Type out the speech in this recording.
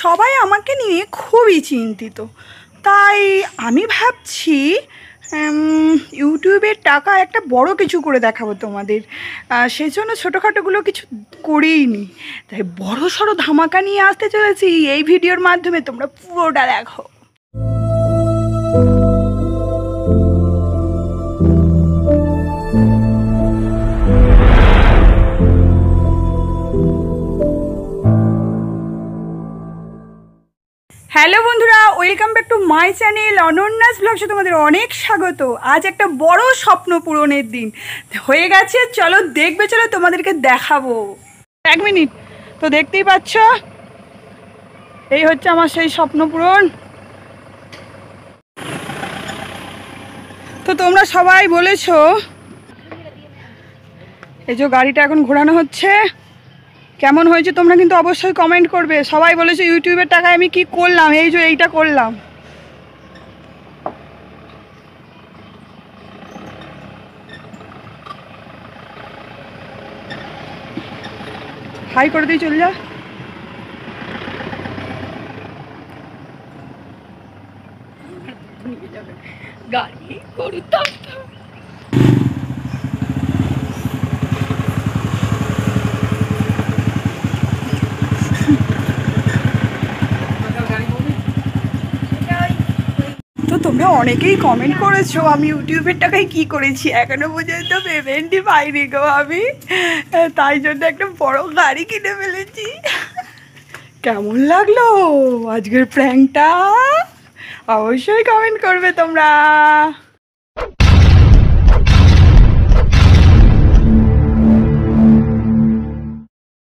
সবাই আমাকে নিয়ে খুবই চিন্তিত, তাই আমি ভাবছি ইউটিউবের টাকা একটা বড় কিছু করে দেখাবো তোমাদের। সেই জন্য ছোটোখাটোগুলো কিছু করেই নি, তাই বড় সড়ো ধামাকা নিয়ে আসতে চলেছি এই ভিডিওর মাধ্যমে। তোমরা পুরোটা দেখো। হ্যালো বন্ধুরা, welcome back to my channel Ananya's ব্লগসে তোমাদের অনেক স্বাগত। আজ একটা বড় স্বপ্ন পূরণের দিন হয়ে গেছে, চলো দেখবে, চলো তোমাদেরকে দেখাবো। এক মিনিট, তো দেখতেই পাচ্ছ এই হচ্ছে আমার সেই স্বপ্ন পূরণ। তো তোমরা সবাই বলেছো, এই যে গাড়িটা এখন ঘোরানো হচ্ছে, কেমন হয়েছে তোমরা কিন্তু অবশ্যই কমেন্ট করবে। সবাই বলেছে ইউটিউবের টাকায় আমি কি করলাম, এই যে এইটা করলাম। হাই করে দিয়ে চল যা। গাড়ি করতাম তো তোমরা অনেকেই কমেন্ট করেছো আমি ইউটিউবের টাকায় কি করেছি, এখনো পর্যন্ত পেমেন্টই পাইনি গো আমি, তাই জন্য একটা বড় গাড়ি কিনে ফেলেছি। কেমন লাগলো আজকের প্র্যাঙ্কটা অবশ্যই কমেন্ট করবে তোমরা।